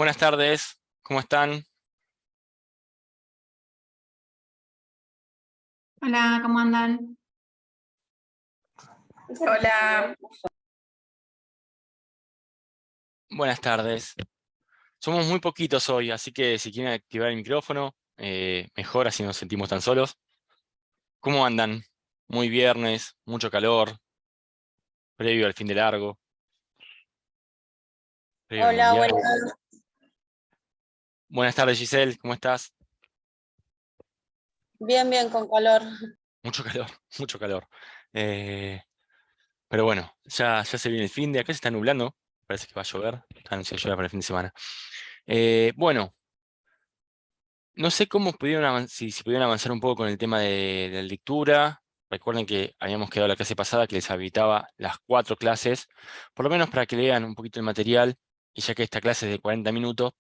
Buenas tardes, ¿cómo están? Hola, ¿cómo andan? Hola, Buenas tardes. Somos muy poquitos hoy, así que si quieren activar el micrófono, mejor, así no nos sentimos tan solos. ¿Cómo andan? Muy viernes, mucho calor, previo al fin de largo, previo al hola, mundial. buenas. Buenas tardes, Giselle, ¿cómo estás? Bien, bien, con calor. Mucho calor, mucho calor. Eh, pero bueno, ya se viene el fin de acá, se está nublando, parece que va a llover, está anunciado lluvia para el fin de semana. Bueno. No sé cómo pudieron si pudieron avanzar un poco con el tema de la lectura. Recuerden que habíamos quedado la clase pasada que les habilitaba las 4 clases, por lo menos para que lean un poquito el material, y ya que esta clase es de 40 minutos,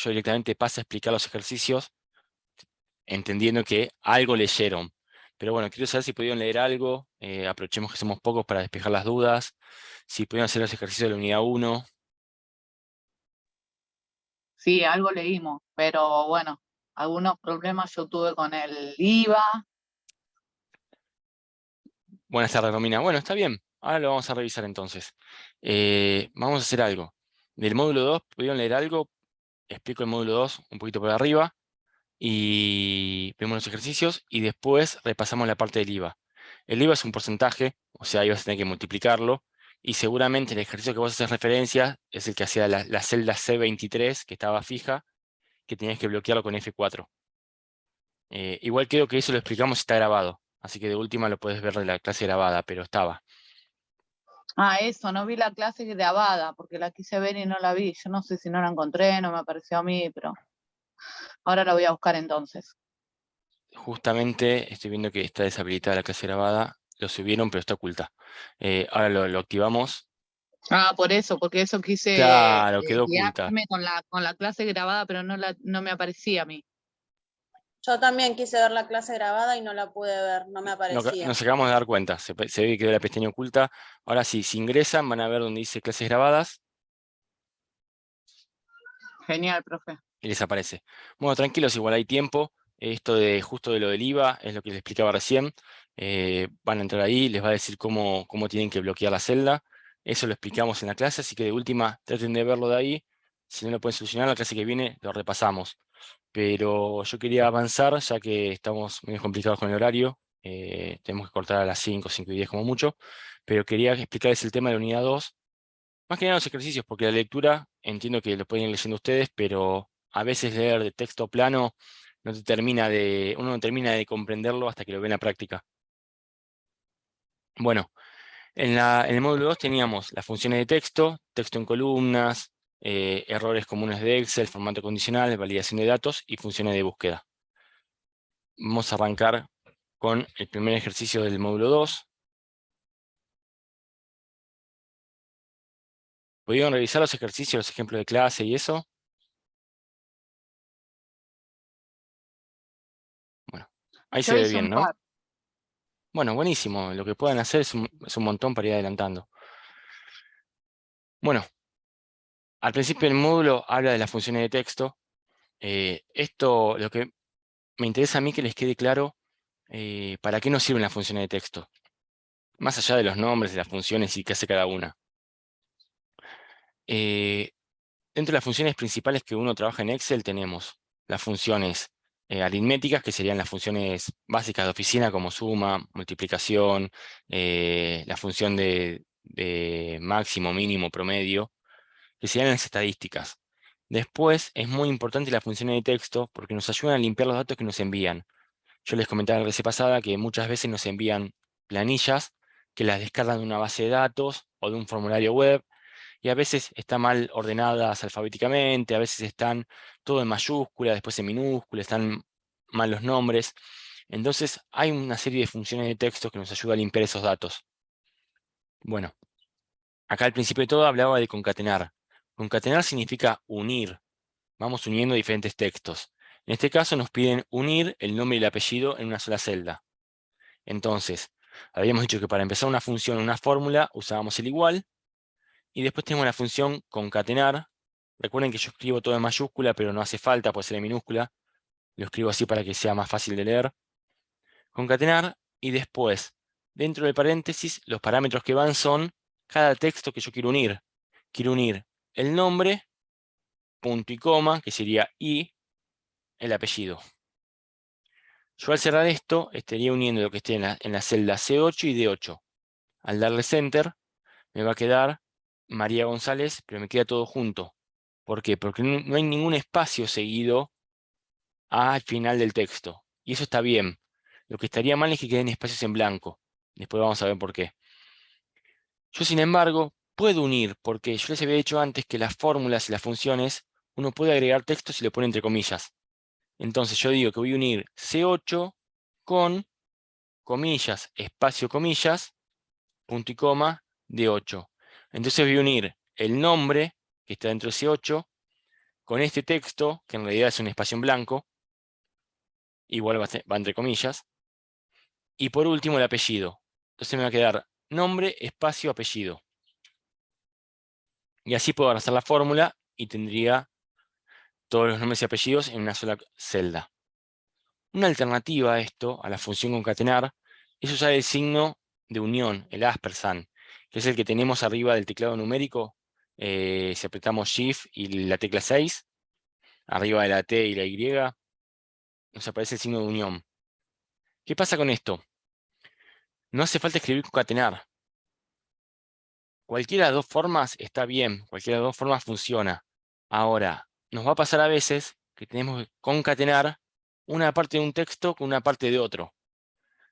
yo directamente paso a explicar los ejercicios, entendiendo que algo leyeron. Pero bueno, quiero saber si pudieron leer algo, aprovechemos que somos pocos para despejar las dudas, si pudieron hacer los ejercicios de la unidad 1. Sí, algo leímos, pero bueno, algunos problemas yo tuve con el IVA. Buenas tardes, Romina. Bueno, está bien. Ahora lo vamos a revisar entonces. Vamos a hacer algo. Del módulo 2, ¿pudieron leer algo? Explico el módulo 2 un poquito por arriba y vemos los ejercicios y después repasamos la parte del IVA. El IVA es un porcentaje, o sea, ahí vas a tener que multiplicarlo y seguramente el ejercicio que vos haces referencia es el que hacía la celda C23, que estaba fija, que tenías que bloquearlo con F4. Igual creo que eso lo explicamos, está grabado, así que de última lo puedes ver de la clase grabada, pero estaba. Eso, no vi la clase grabada, porque la quise ver y no la vi. Yo no sé si no la encontré, no me apareció a mí, pero ahora la voy a buscar entonces. Justamente estoy viendo que está deshabilitada la clase grabada. Lo subieron, pero está oculta. Ahora lo activamos. Ah, por eso, porque eso quise Claro, quedó oculta. guiarme con la clase grabada, pero no me aparecía a mí. Yo también quise ver la clase grabada y no la pude ver, no me aparecía. Nos acabamos de dar cuenta. Se ve que quedó la pestaña oculta. Ahora sí, si ingresan, van a ver donde dice clases grabadas Genial, profe. y les aparece. Bueno, tranquilos, igual hay tiempo. Esto de justo de lo del IVA es lo que les explicaba recién. Van a entrar ahí, les va a decir cómo tienen que bloquear la celda. Eso lo explicamos en la clase, así que de última traten de verlo de ahí. Si no lo pueden solucionar, la clase que viene lo repasamos. Pero yo quería avanzar, ya que estamos medio complicados con el horario. Tenemos que cortar a las 5:10 como mucho. Pero quería explicarles el tema de la unidad 2. Más que nada los ejercicios, porque la lectura entiendo que lo pueden ir leyendo ustedes, pero a veces leer de texto plano uno no termina de comprenderlo hasta que lo ve en la práctica. Bueno, en el módulo 2 teníamos las funciones de texto, texto en columnas, errores comunes de Excel, formato condicional, validación de datos y funciones de búsqueda. Vamos a arrancar con el primer ejercicio del módulo 2. ¿Pudieron revisar los ejercicios, los ejemplos de clase y eso? Bueno, ahí Yo se ve hice un bien, ¿no? par. Bueno, buenísimo. Lo que puedan hacer es un montón para ir adelantando. Bueno, al principio del módulo habla de las funciones de texto. Lo que me interesa a mí que les quede claro para qué nos sirven las funciones de texto. Más allá de los nombres, de las funciones y qué hace cada una. Dentro de las funciones principales que uno trabaja en Excel tenemos las funciones aritméticas, que serían las funciones básicas de oficina como suma, multiplicación, la función de máximo, mínimo, promedio, que serían las estadísticas. Después es muy importante las funciones de texto porque nos ayudan a limpiar los datos que nos envían. Yo les comentaba la vez pasada que muchas veces nos envían planillas que las descargan de una base de datos o de un formulario web y a veces están mal ordenadas alfabéticamente, a veces están todo en mayúscula, después en minúscula, están mal los nombres. Entonces hay una serie de funciones de texto que nos ayuda a limpiar esos datos. Bueno, acá al principio de todo hablaba de concatenar. Concatenar significa unir. Vamos uniendo diferentes textos. En este caso nos piden unir el nombre y el apellido en una sola celda. Entonces, habíamos dicho que para empezar una función, una fórmula, usábamos el igual, y después tenemos la función concatenar, Recuerden que yo escribo todo en mayúscula, pero no hace falta, puede ser en minúscula. Lo escribo así para que sea más fácil de leer. Concatenar, y después, dentro del paréntesis, los parámetros que van son cada texto que yo quiero unir. Quiero unir el nombre, punto y coma, que sería y, el apellido. Yo al cerrar esto, estaría uniendo lo que esté en la celda C8 y D8. Al darle Enter, me va a quedar María González, pero me queda todo junto. ¿Por qué? Porque no hay ningún espacio seguido al final del texto. Y eso está bien. Lo que estaría mal es que queden espacios en blanco. Después vamos a ver por qué. Yo, sin embargo, puedo unir, porque yo les había dicho antes que las fórmulas y las funciones, uno puede agregar textos y le pone entre comillas. Entonces yo digo que voy a unir C8 con comillas, espacio comillas, punto y coma, D8. Entonces voy a unir el nombre, que está dentro de C8, con este texto, que en realidad es un espacio en blanco, igual va entre comillas, y por último el apellido. Entonces me va a quedar nombre, espacio, apellido. Y así puedo arrastrar la fórmula y tendría todos los nombres y apellidos en una sola celda. Una alternativa a esto, a la función concatenar, es usar el signo de unión, el ampersand, que es el que tenemos arriba del teclado numérico. Si apretamos Shift y la tecla 6, arriba de la T y la Y, nos aparece el signo de unión. ¿Qué pasa con esto? No hace falta escribir concatenar. Cualquiera de las dos formas está bien, cualquiera de las dos formas funciona. Ahora, nos va a pasar a veces que tenemos que concatenar una parte de un texto con una parte de otro.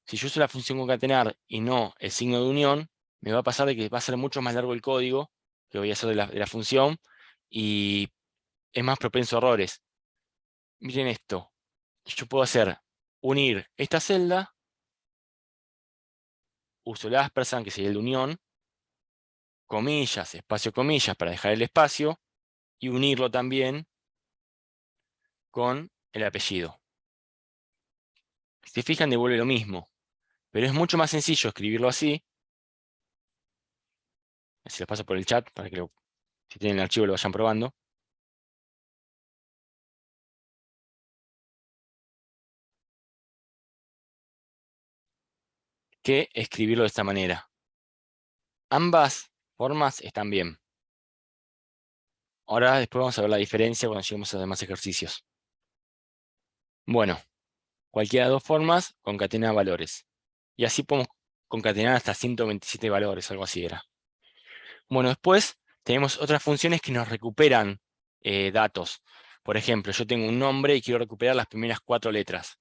Si yo uso la función concatenar y no el signo de unión, me va a pasar de que va a ser mucho más largo el código que voy a hacer de la función y es más propenso a errores. Miren esto. Yo puedo hacer unir esta celda, uso el ampersand, que sería el de unión, comillas, espacio, comillas, para dejar el espacio, y unirlo también con el apellido. Si se fijan, devuelve lo mismo, pero es mucho más sencillo escribirlo así. Así lo paso por el chat para que si tienen el archivo lo vayan probando. Que escribirlo de esta manera. Ambas formas están bien. Ahora después vamos a ver la diferencia cuando lleguemos a los demás ejercicios. Bueno, cualquiera de dos formas concatena valores. Y así podemos concatenar hasta 127 valores, algo así era. Bueno, después tenemos otras funciones que nos recuperan datos. Por ejemplo, yo tengo un nombre y quiero recuperar las primeras 4 letras,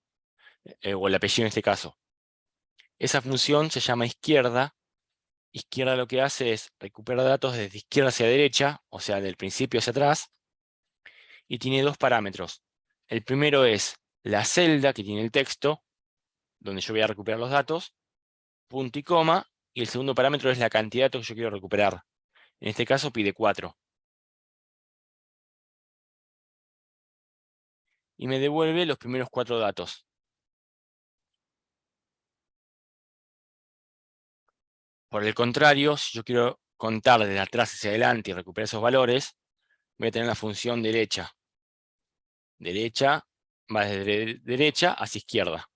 o el apellido en este caso. Esa función se llama izquierda. Izquierda lo que hace es recuperar datos desde izquierda hacia derecha, o sea, del principio hacia atrás, y tiene dos parámetros. El primero es la celda que tiene el texto, donde yo voy a recuperar los datos, punto y coma, y el segundo parámetro es la cantidad de datos que yo quiero recuperar. En este caso pide 4. Y me devuelve los primeros 4 datos. Por el contrario, si yo quiero contar desde atrás hacia adelante y recuperar esos valores, voy a tener la función derecha. Derecha va desde derecha hacia izquierda.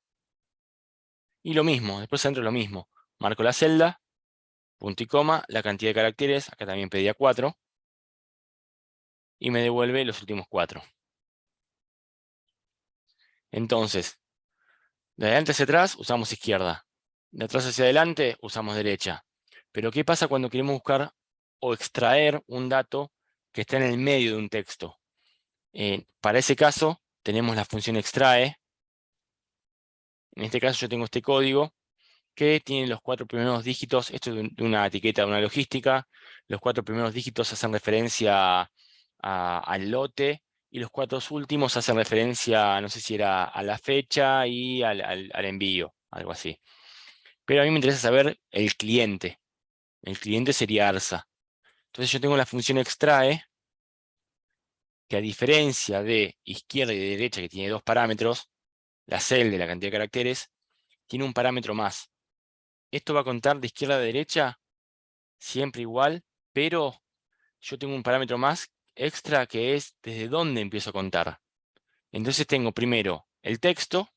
Y lo mismo, después entro lo mismo. Marco la celda, punto y coma, la cantidad de caracteres, acá también pedía 4, y me devuelve los últimos 4. Entonces, de adelante hacia atrás usamos izquierda, de atrás hacia adelante usamos derecha. Pero ¿qué pasa cuando queremos buscar o extraer un dato que está en el medio de un texto? Para ese caso tenemos la función extrae. En este caso yo tengo este código que tiene los 4 primeros dígitos. Esto es de una etiqueta de una logística. Los 4 primeros dígitos hacen referencia al lote, y los 4 últimos hacen referencia, no sé si era a la fecha y al envío, algo así. Pero a mí me interesa saber el cliente. El cliente sería ARSA. Entonces yo tengo la función extrae, que a diferencia de izquierda y de derecha, que tiene 2 parámetros, la celda y la cantidad de caracteres, tiene un parámetro más. Esto va a contar de izquierda a derecha siempre igual, pero yo tengo un parámetro más extra que es desde dónde empiezo a contar. Entonces tengo primero el texto,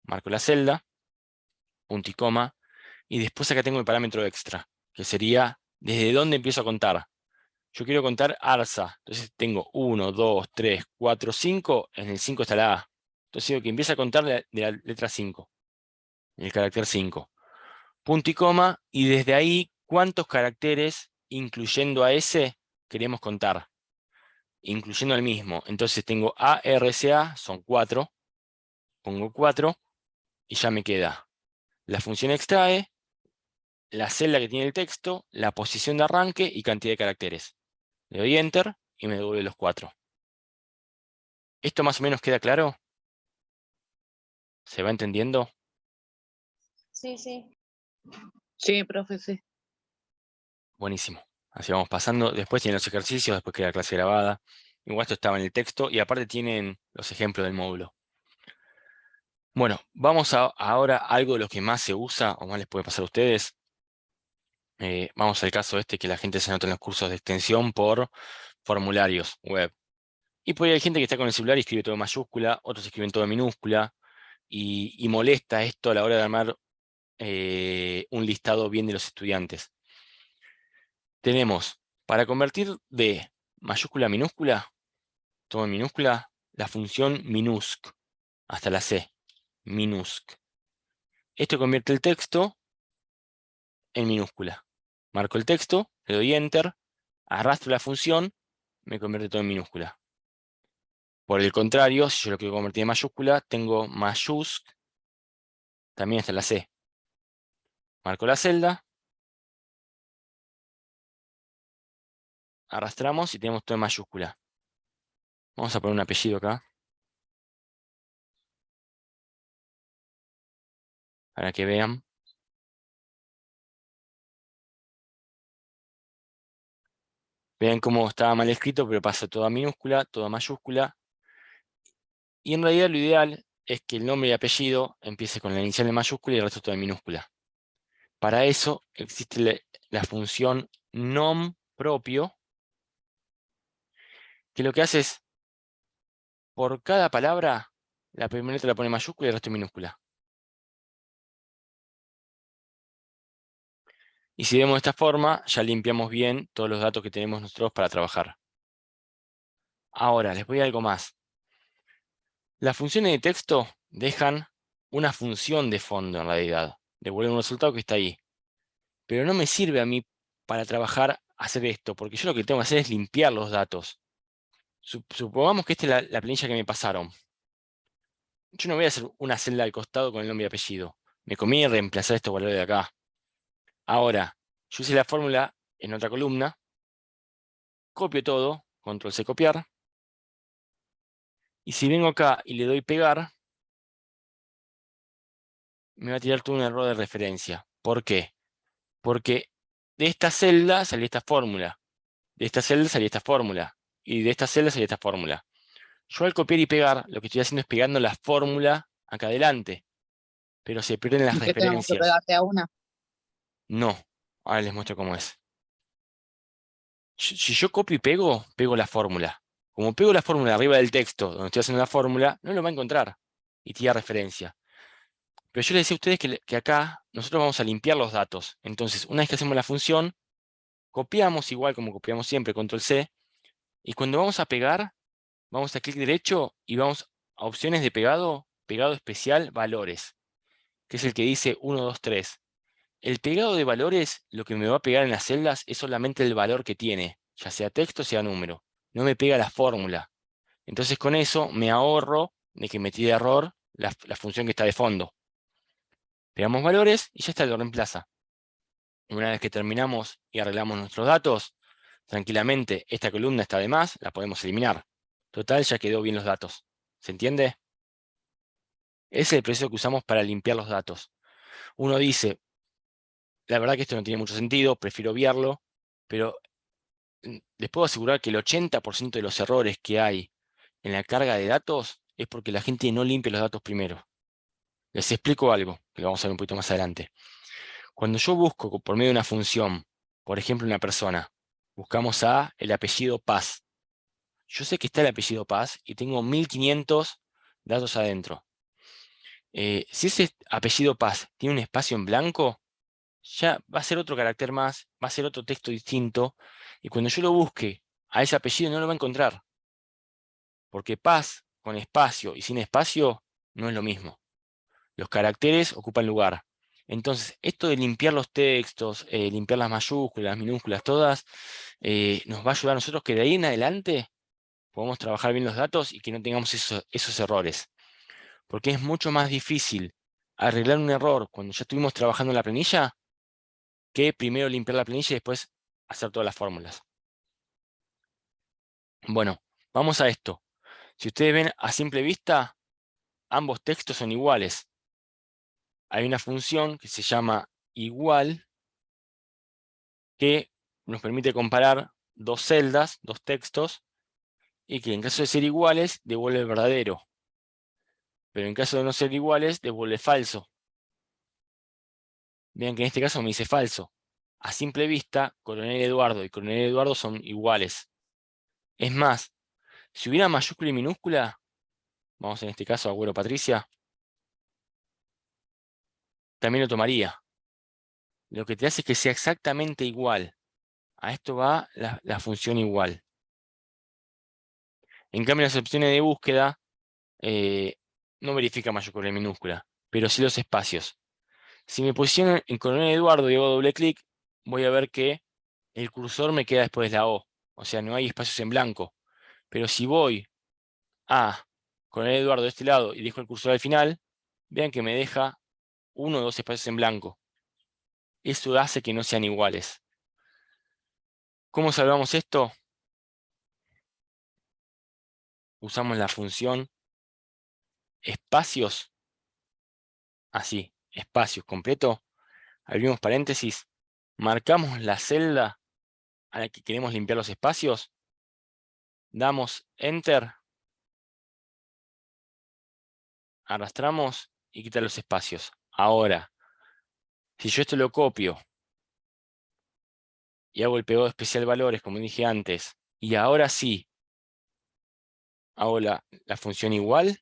marco la celda, punto y coma, y después acá tengo el parámetro extra, que sería desde dónde empiezo a contar. Yo quiero contar ARSA, entonces tengo 1, 2, 3, 4, 5, en el 5 está la A. Entonces digo que empieza a contar de la letra 5, el carácter 5. Punto y coma, y desde ahí, ¿cuántos caracteres, incluyendo a ese, queremos contar? Incluyendo al mismo. Entonces tengo ARSA, son 4, pongo 4, y ya me queda la función extrae, la celda que tiene el texto, la posición de arranque y cantidad de caracteres. Le doy Enter y me devuelve los 4. ¿Esto más o menos queda claro? ¿Se va entendiendo? Sí, sí. Sí, profe, sí. Buenísimo. Así vamos pasando. Después tienen los ejercicios, después queda la clase grabada. Igual esto estaba en el texto y aparte tienen los ejemplos del módulo. Bueno, vamos ahora a algo de lo que más se usa o más les puede pasar a ustedes. Vamos al caso este que la gente se anota en los cursos de extensión por formularios web. Y por ahí hay gente que está con el celular y escribe todo en mayúscula, otros escriben todo en minúscula y molesta esto a la hora de armar un listado bien de los estudiantes. Tenemos, para convertir de mayúscula a minúscula, todo en minúscula, la función minusc, hasta la C, minusc. Esto convierte el texto en minúscula. Marco el texto, le doy Enter, arrastro la función, me convierte todo en minúscula. Por el contrario, si yo lo quiero convertir en mayúscula, tengo mayusc, también hasta la C. Marco la celda, arrastramos y tenemos todo en mayúscula. Vamos a poner un apellido acá, para que vean. Vean cómo estaba mal escrito, pero pasa todo a minúscula, todo a mayúscula. Y en realidad lo ideal es que el nombre y apellido empiece con la inicial en mayúscula y el resto todo en minúscula. Para eso existe la función nom propio, que lo que hace es, por cada palabra, la primera letra la pone en mayúscula y el resto en minúscula. Y si vemos de esta forma, ya limpiamos bien todos los datos que tenemos nosotros para trabajar. Ahora, les voy a algo más. Las funciones de texto dejan una función de fondo en realidad. Devuelven un resultado que está ahí. Pero no me sirve a mí para trabajar hacer esto, porque yo lo que tengo que hacer es limpiar los datos. Supongamos que esta es la planilla que me pasaron. Yo no voy a hacer una celda al costado con el nombre y apellido. Me conviene reemplazar estos valores de acá. Ahora, yo hice la fórmula en otra columna, copio todo, control C copiar, y si vengo acá y le doy pegar, me va a tirar todo un error de referencia. ¿Por qué? Porque de esta celda salía esta fórmula, de esta celda salía esta fórmula, y de esta celda salía esta fórmula. Yo al copiar y pegar, lo que estoy haciendo es pegando la fórmula acá adelante, pero se pierden las ¿Y qué tenemos que referencias. pegarte a una? No, ahora les muestro cómo es. Si yo copio y pego, pego la fórmula. Como pego la fórmula arriba del texto, donde estoy haciendo la fórmula, no lo va a encontrar y tira referencia. Pero yo les decía a ustedes que acá nosotros vamos a limpiar los datos. Entonces, una vez que hacemos la función, copiamos igual como copiamos siempre, control C, y cuando vamos a pegar, vamos a clic derecho y vamos a opciones de pegado, pegado especial, valores, que es el que dice 1, 2, 3. El pegado de valores, lo que me va a pegar en las celdas es solamente el valor que tiene, ya sea texto, sea número. No me pega la fórmula. Entonces con eso me ahorro de que metí de error la función que está de fondo. Pegamos valores y ya está, lo reemplaza. Una vez que terminamos y arreglamos nuestros datos, tranquilamente esta columna está de más, la podemos eliminar. Total, ya quedó bien los datos. ¿Se entiende? Ese es el proceso que usamos para limpiar los datos. Uno dice, la verdad que esto no tiene mucho sentido, prefiero obviarlo, pero les puedo asegurar que el 80% de los errores que hay en la carga de datos es porque la gente no limpia los datos primero. Les explico algo, que lo vamos a ver un poquito más adelante. Cuando yo busco por medio de una función, por ejemplo una persona, buscamos el apellido Paz. yo sé que está el apellido Paz y tengo 1500 datos adentro. Si ese apellido Paz tiene un espacio en blanco, ya va a ser otro carácter más, va a ser otro texto distinto, y cuando yo lo busque a ese apellido no lo va a encontrar, porque Paz con espacio y sin espacio no es lo mismo. Los caracteres ocupan lugar. Entonces, esto de limpiar los textos, limpiar las mayúsculas, las minúsculas, todas, nos va a ayudar a nosotros que de ahí en adelante podamos trabajar bien los datos y que no tengamos esos errores. Porque es mucho más difícil arreglar un error cuando ya estuvimos trabajando en la planilla que primero limpiar la planilla y después hacer todas las fórmulas. Bueno, vamos a esto. Si ustedes ven a simple vista, ambos textos son iguales. Hay una función que se llama igual que nos permite comparar dos celdas, dos textos, y que en caso de ser iguales, devuelve el verdadero. Pero en caso de no ser iguales, devuelve falso. Vean que en este caso me dice falso. A simple vista, Coronel Eduardo y Coronel Eduardo son iguales. Es más, si hubiera mayúscula y minúscula, vamos en este caso a Agüero Patricia, también lo tomaría. Lo que te hace es que sea exactamente igual. A esto va la función igual. En cambio, las opciones de búsqueda no verifica mayúscula y minúscula, pero sí los espacios. Si me posiciono en Coronel Eduardo y hago doble clic, voy a ver que el cursor me queda después de la O. O sea, no hay espacios en blanco. Pero si voy a Coronel Eduardo de este lado y dejo el cursor al final, vean que me deja uno o dos espacios en blanco. Eso hace que no sean iguales. ¿Cómo salvamos esto? Usamos la función espacios, así, espacios completo, abrimos paréntesis, marcamos la celda a la que queremos limpiar los espacios, damos Enter, arrastramos y quita los espacios. Ahora, si yo esto lo copio y hago el pegado especial valores, como dije antes, y ahora sí, hago la función igual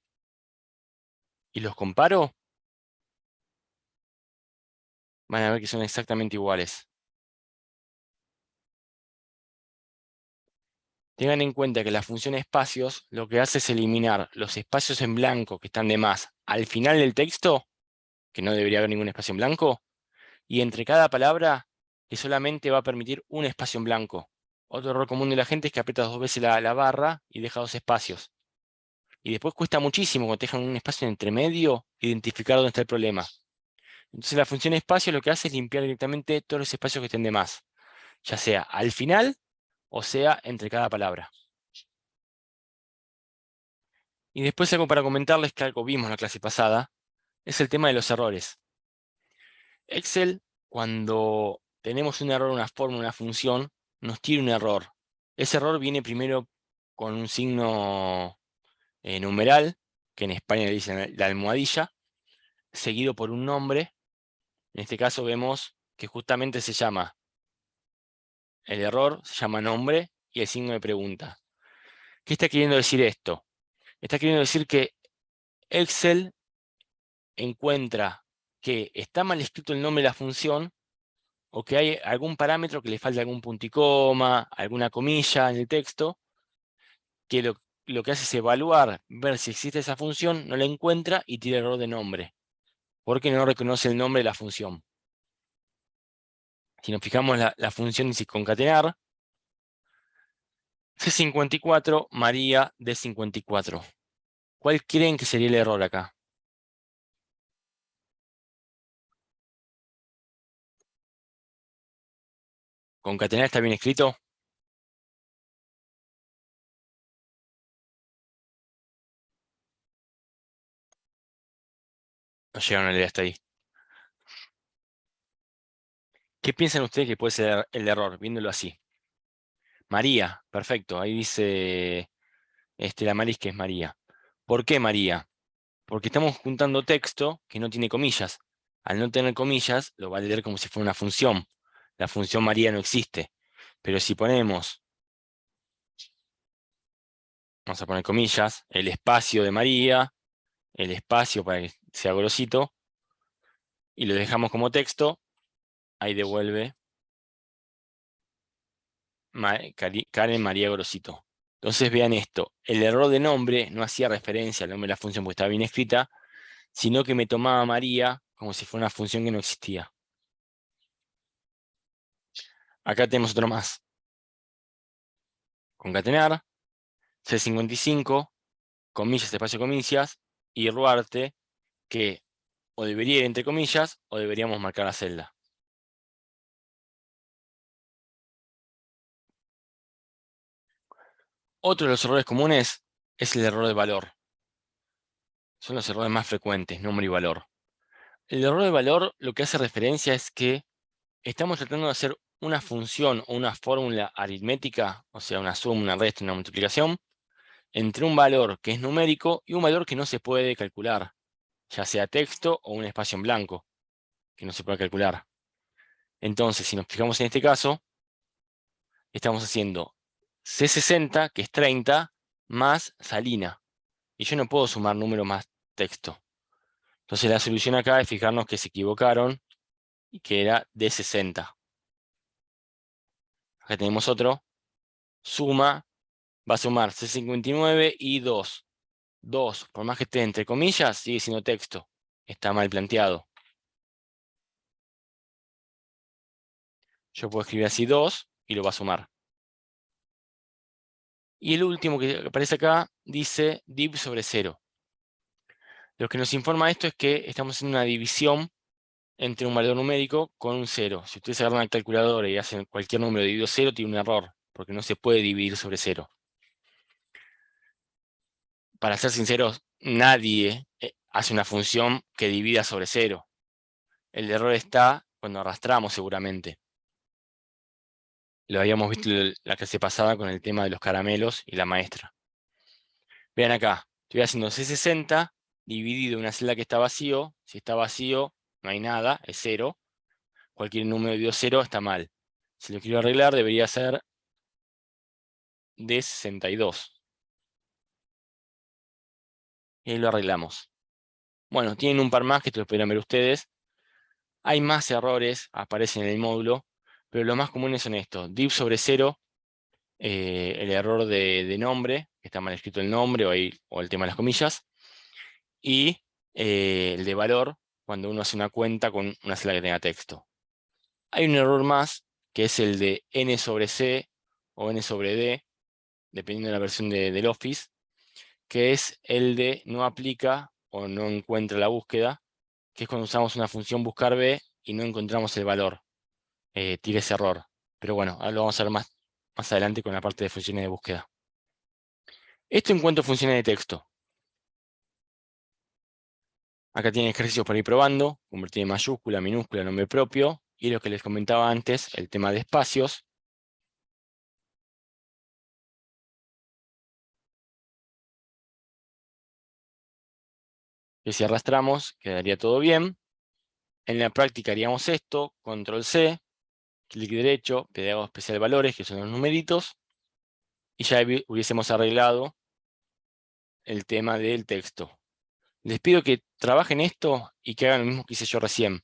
y los comparo, van a ver que son exactamente iguales. Tengan en cuenta que la función espacios lo que hace es eliminar los espacios en blanco que están de más al final del texto, que no debería haber ningún espacio en blanco, y entre cada palabra que solamente va a permitir un espacio en blanco. Otro error común de la gente es que aprieta dos veces la barra y deja dos espacios. Y después cuesta muchísimo cuando te dejan un espacio entre medio identificar dónde está el problema. Entonces la función espacio lo que hace es limpiar directamente todos los espacios que estén de más, ya sea al final o sea entre cada palabra. Y después algo para comentarles que algo vimos en la clase pasada, es el tema de los errores. Excel, cuando tenemos un error, una fórmula, una función, nos tira un error. Ese error viene primero con un signo numeral, que en España le dicen la almohadilla, seguido por un nombre. En este caso vemos que justamente se llama, el error se llama nombre y el signo de pregunta. ¿Qué está queriendo decir esto? Está queriendo decir que Excel encuentra que está mal escrito el nombre de la función o que hay algún parámetro que le falta algún punto y coma, alguna comilla en el texto, que lo que hace es evaluar, ver si existe esa función, no la encuentra y tira error de nombre, porque no reconoce el nombre de la función. Si nos fijamos la función dice concatenar, C54, María D54. ¿Cuál creen que sería el error acá? ¿Concatenar está bien escrito? No llegaron a leer hasta ahí. ¿Qué piensan ustedes que puede ser el error, viéndolo así? María, perfecto, ahí dice la Maris que es María. ¿Por qué María? Porque estamos juntando texto que no tiene comillas. Al no tener comillas, lo va a leer como si fuera una función. La función María no existe. Pero si ponemos vamos a poner comillas, el espacio de María, el espacio para que sea grosito, y lo dejamos como texto, ahí devuelve Karen María Grosito. Entonces vean esto, el error de nombre no hacía referencia al nombre de la función porque estaba bien escrita, sino que me tomaba María como si fuera una función que no existía. Acá tenemos otro más. Concatenar, C55, comillas, espacio, comillas, y Ruarte, que o debería ir entre comillas o deberíamos marcar la celda. Otro de los errores comunes es el error de valor. Son los errores más frecuentes, nombre y valor. El error de valor lo que hace referencia es que estamos tratando de hacer una función o una fórmula aritmética, o sea, una suma, una resta, una multiplicación, entre un valor que es numérico y un valor que no se puede calcular, ya sea texto o un espacio en blanco, que no se puede calcular. Entonces, si nos fijamos en este caso, estamos haciendo C60, que es 30, más salina. Y yo no puedo sumar número más texto. Entonces la solución acá es fijarnos que se equivocaron y que era D60. Acá tenemos otro. Suma, va a sumar C59 y 2. 2, por más que esté entre comillas, sigue siendo texto. Está mal planteado. Yo puedo escribir así 2 y lo va a sumar. Y el último que aparece acá dice div sobre 0. Lo que nos informa esto es que estamos haciendo una división entre un valor numérico con un 0. Si ustedes agarran la calculadora y hacen cualquier número dividido 0, tiene un error, porque no se puede dividir sobre 0. Para ser sinceros, nadie hace una función que divida sobre 0. El error está cuando arrastramos seguramente. Lo habíamos visto la clase pasada con el tema de los caramelos y la maestra. Vean acá, estoy haciendo C60 dividido en una celda que está vacío. Si está vacío, no hay nada, es 0. Cualquier número dividido 0 está mal. Si lo quiero arreglar, debería ser D62. Y ahí lo arreglamos. Bueno, tienen un par más que te lo podrán ver ustedes. Hay más errores, aparecen en el módulo, pero los más comunes son estos. Div sobre 0, el error de nombre, que está mal escrito el nombre o el tema de las comillas, y el de valor, cuando uno hace una cuenta con una celda que tenga texto. Hay un error más, que es el de n sobre c o n sobre d, dependiendo de la versión del Office, que es el de no aplica o no encuentra la búsqueda, que es cuando usamos una función buscar b y no encontramos el valor. Tira ese error. Pero bueno, ahora lo vamos a ver más adelante con la parte de funciones de búsqueda. Esto en cuanto a funciones de texto. Acá tienen ejercicios para ir probando, convertir en mayúscula, minúscula, nombre propio, y lo que les comentaba antes, el tema de espacios. Que si arrastramos, quedaría todo bien. En la práctica haríamos esto, control C, clic derecho, pedagogo especial valores, que son los numeritos, y ya hubiésemos arreglado el tema del texto. Les pido que trabajen esto y que hagan lo mismo que hice yo recién.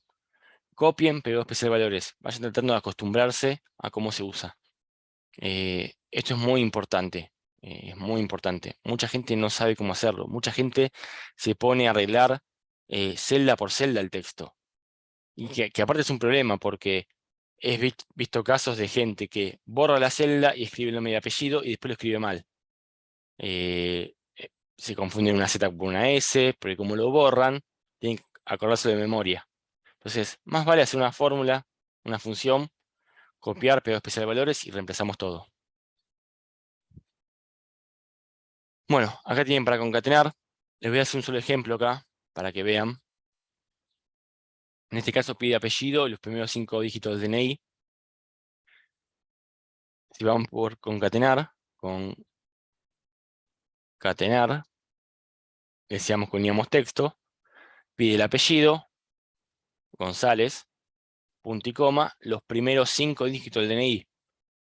Copien, pedagogo especial valores. Vayan tratando de acostumbrarse a cómo se usa. Esto es muy importante. Es muy importante. Mucha gente no sabe cómo hacerlo. Mucha gente se pone a arreglar celda por celda el texto. Y que aparte es un problema porque he visto casos de gente que borra la celda y escribe el nombre y apellido y después lo escribe mal. Se confunden una Z por una S, porque como lo borran, tienen que acordarse de memoria. Entonces, más vale hacer una fórmula, una función, copiar, pegar especial de valores y reemplazamos todo. Bueno, acá tienen para concatenar. Les voy a hacer un solo ejemplo acá, para que vean. En este caso pide apellido y los primeros 5 dígitos del DNI. Si vamos por concatenar, decíamos que uníamos texto, pide el apellido, González, punto y coma, los primeros 5 dígitos del DNI.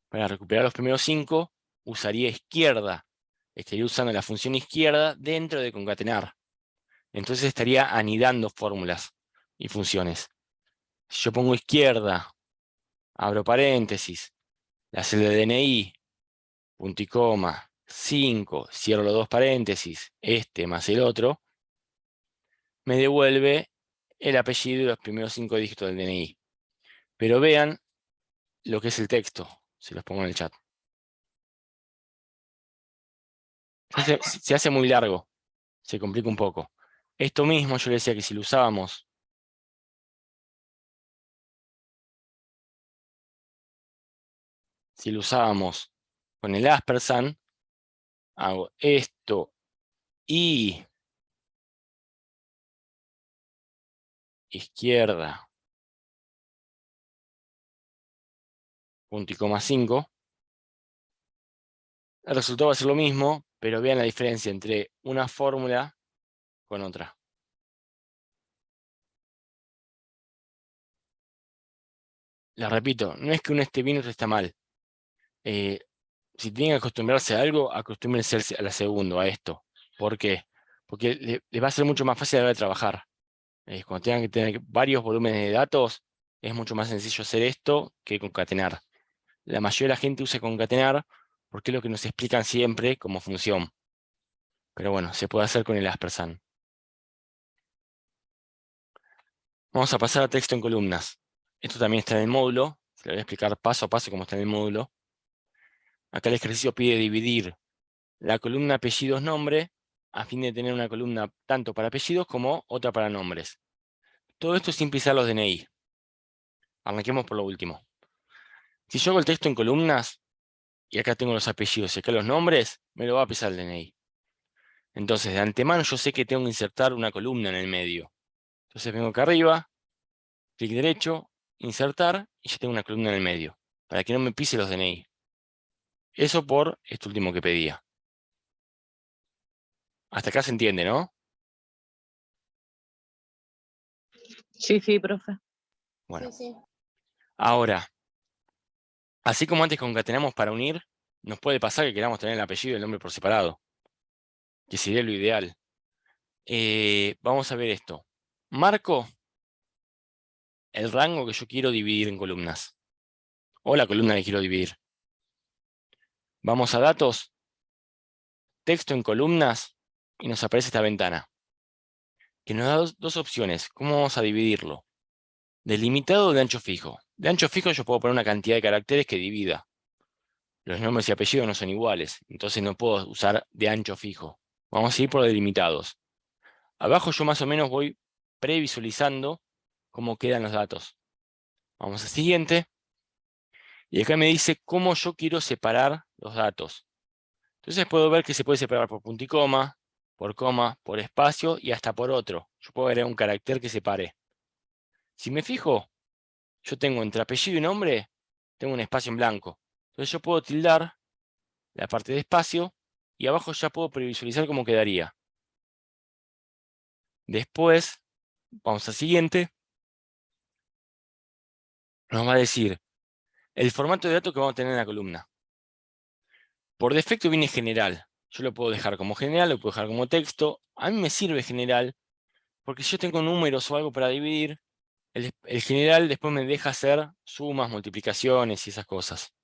Para recuperar los primeros 5, usaría izquierda, estaría usando la función izquierda dentro de concatenar. Entonces estaría anidando fórmulas y funciones. Si yo pongo izquierda, abro paréntesis, la celda de DNI, punto y coma, 5, cierro los dos paréntesis, este más el otro, me devuelve el apellido y los primeros 5 dígitos del DNI. Pero vean lo que es el texto, se los pongo en el chat. Se hace muy largo, se complica un poco. Esto mismo yo le decía que si lo usábamos con el ampersand, hago esto y izquierda, punto y coma 5, el resultado va a ser lo mismo, pero vean la diferencia entre una fórmula con otra. La repito, no es que uno esté bien y otro está mal. Si tienen que acostumbrarse a algo, acostúmbrense a la segunda, a esto. ¿Por qué? Porque les va a ser mucho más fácil a la hora de trabajar. Cuando tengan que tener varios volúmenes de datos, es mucho más sencillo hacer esto que concatenar. La mayoría de la gente usa concatenar porque es lo que nos explican siempre como función. Pero bueno, se puede hacer con el ampersand. Vamos a pasar a texto en columnas. Esto también está en el módulo. Se lo voy a explicar paso a paso cómo está en el módulo. Acá el ejercicio pide dividir la columna apellidos-nombre a fin de tener una columna tanto para apellidos como otra para nombres. Todo esto sin pisar los DNI. Arranquemos por lo último. Si yo hago el texto en columnas, y acá tengo los apellidos y acá los nombres, me lo va a pisar el DNI. Entonces, de antemano yo sé que tengo que insertar una columna en el medio. Entonces vengo acá arriba, clic derecho, insertar, y ya tengo una columna en el medio, para que no me pise los DNI. Eso por esto último que pedía. Hasta acá se entiende, ¿no? Sí, sí, profe. Bueno. Sí, sí. Ahora, así como antes concatenamos para unir, nos puede pasar que queramos tener el apellido y el nombre por separado, que sería lo ideal. Vamos a ver esto. Marco el rango que yo quiero dividir en columnas, o la columna que quiero dividir. Vamos a datos, texto en columnas, y nos aparece esta ventana, que nos da dos opciones. ¿Cómo vamos a dividirlo? Delimitado o de ancho fijo. De ancho fijo yo puedo poner una cantidad de caracteres que divida. Los nombres y apellidos no son iguales, entonces no puedo usar de ancho fijo. Vamos a ir por delimitados. Abajo yo más o menos voy previsualizando cómo quedan los datos. Vamos a siguiente. Y acá me dice cómo yo quiero separar los datos. Entonces puedo ver que se puede separar por punto y coma, por espacio y hasta por otro. Yo puedo agregar un carácter que separe. Si me fijo, yo tengo entre apellido y nombre, tengo un espacio en blanco. Entonces yo puedo tildar la parte de espacio y abajo ya puedo previsualizar cómo quedaría. Después, vamos al siguiente. Nos va a decir el formato de datos que vamos a tener en la columna. Por defecto viene general. Yo lo puedo dejar como general, lo puedo dejar como texto. A mí me sirve general porque si yo tengo números o algo para dividir, el general después me deja hacer sumas, multiplicaciones y esas cosas.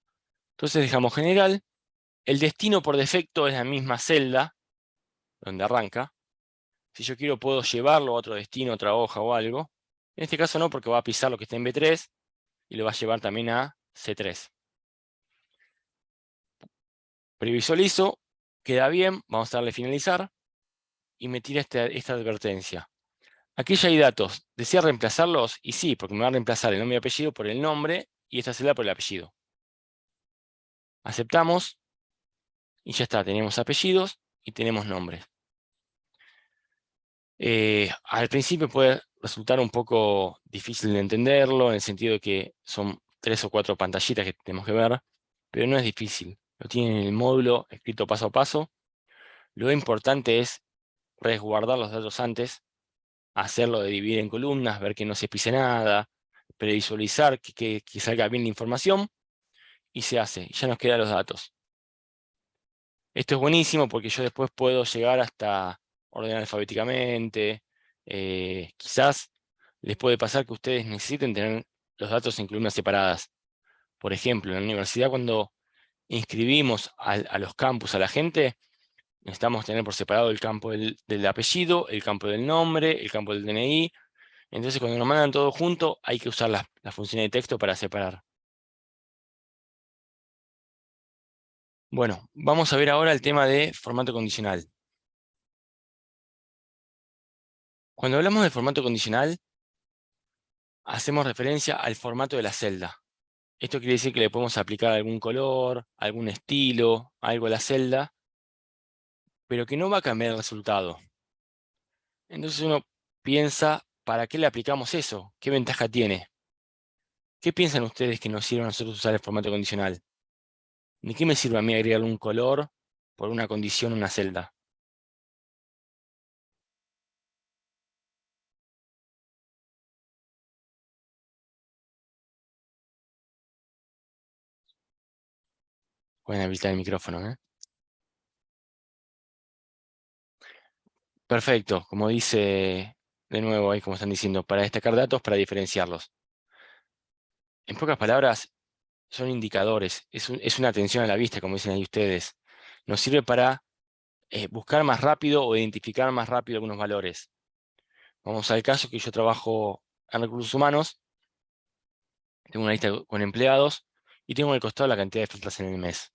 Entonces dejamos general. El destino por defecto es la misma celda donde arranca. Si yo quiero puedo llevarlo a otro destino, otra hoja o algo. En este caso no, porque va a pisar lo que está en B3 y lo va a llevar también a C3. Previsualizo, queda bien, vamos a darle finalizar y me tira esta advertencia. Aquí ya hay datos. ¿Desea reemplazarlos? Y sí, porque me va a reemplazar el nombre y apellido por el nombre y esta celda por el apellido. Aceptamos y ya está. Tenemos apellidos y tenemos nombres. Al principio puede resultar un poco difícil de entenderlo, en el sentido de que son 3 o 4 pantallitas que tenemos que ver, pero no es difícil. Lo tienen en el módulo escrito paso a paso. Lo importante es resguardar los datos antes, hacerlo de dividir en columnas, ver que no se pise nada, previsualizar que salga bien la información, y se hace, y ya nos quedan los datos. Esto es buenísimo porque yo después puedo llegar hasta ordenar alfabéticamente. Quizás les puede pasar que ustedes necesiten tener los datos en columnas separadas. Por ejemplo, en la universidad cuando inscribimos a los campus a la gente, necesitamos tener por separado el campo del apellido, el campo del nombre, el campo del DNI. Entonces cuando nos mandan todo junto hay que usar las funciones de texto para separar. Bueno, vamos a ver ahora el tema de formato condicional. Cuando hablamos de formato condicional, hacemos referencia al formato de la celda. Esto quiere decir que le podemos aplicar algún color, algún estilo, algo a la celda, pero que no va a cambiar el resultado. Entonces uno piensa, ¿para qué le aplicamos eso? ¿Qué ventaja tiene? ¿Qué piensan ustedes que nos sirve a nosotros usar el formato condicional? ¿De qué me sirve a mí agregarle un color por una condición a una celda? Pueden habilitar el micrófono, ¿eh? Perfecto, como dice de nuevo ahí, como están diciendo, para destacar datos, para diferenciarlos. En pocas palabras, son indicadores, es una atención a la vista, como dicen ahí ustedes. Nos sirve para buscar más rápido o identificar más rápido algunos valores. Vamos al caso que yo trabajo en recursos humanos, tengo una lista con empleados y tengo al costado la cantidad de faltas en el mes.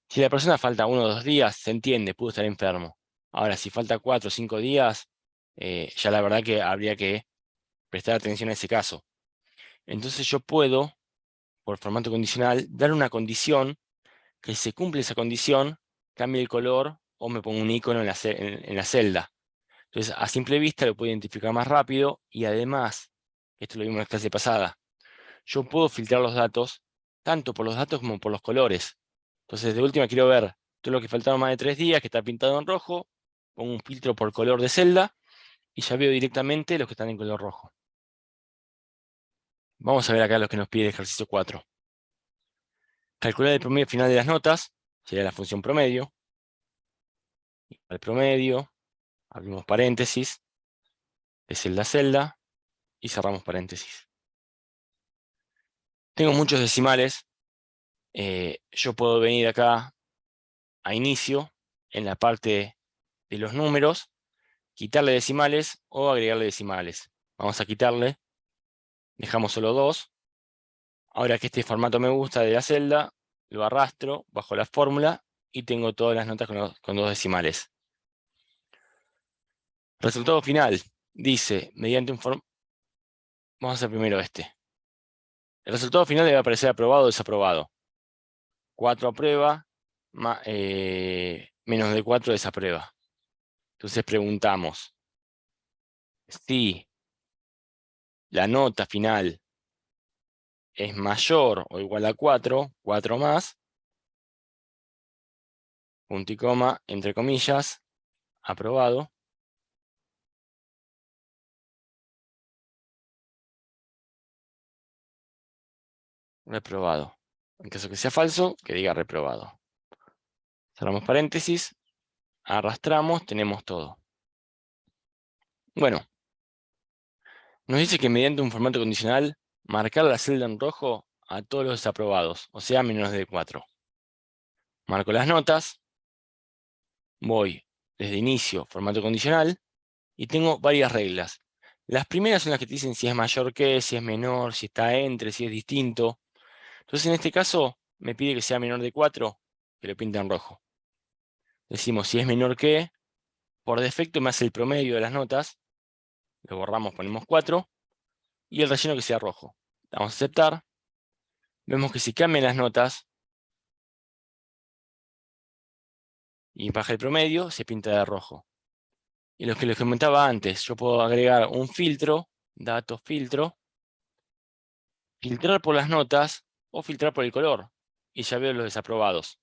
Si la persona falta 1 o 2 días, se entiende, pudo estar enfermo. Ahora, si falta 4 o 5 días, ya la verdad que habría que prestar atención a ese caso. Entonces yo puedo, por formato condicional, dar una condición que si se cumple esa condición, cambie el color o me pongo un icono en la celda. Entonces, a simple vista lo puedo identificar más rápido y además, esto lo vimos en la clase pasada, yo puedo filtrar los datos, tanto por los datos como por los colores. Entonces, de última quiero ver todo lo que faltaron más de 3 días, que está pintado en rojo, pongo un filtro por color de celda y ya veo directamente los que están en color rojo. Vamos a ver acá los que nos pide el ejercicio 4. Calcular el promedio final de las notas, sería la función promedio. Al promedio, abrimos paréntesis, de celda a celda, y cerramos paréntesis. Tengo muchos decimales, yo puedo venir acá a inicio, en la parte de los números, quitarle decimales o agregarle decimales. Vamos a quitarle, dejamos solo 2. Ahora que este formato me gusta de la celda, lo arrastro bajo la fórmula y tengo todas las notas con 2 decimales. Resultado final, dice, mediante un formato... Vamos a hacer primero este. El resultado final le va a aparecer aprobado o desaprobado. 4 aprueba, menos de 4 desaprueba. Entonces preguntamos si la nota final es mayor o igual a 4, 4 más, punto y coma, entre comillas, aprobado. Reprobado. En caso que sea falso, que diga reprobado. Cerramos paréntesis, arrastramos, tenemos todo. Bueno, nos dice que mediante un formato condicional, marcar la celda en rojo a todos los desaprobados, o sea, menos de 4. Marco las notas, voy desde inicio, formato condicional, y tengo varias reglas. Las primeras son las que te dicen si es mayor que, si es menor, si está entre, si es distinto. Entonces en este caso me pide que sea menor de 4, que lo pinte en rojo. Decimos si es menor que, por defecto me hace el promedio de las notas, lo borramos, ponemos 4, y el relleno que sea rojo. Damos a aceptar. Vemos que si cambian las notas y baja el promedio, se pinta de rojo. Y lo que les comentaba antes, yo puedo agregar un filtro, datos filtro, filtrar por las notas o filtrar por el color, y ya veo los desaprobados.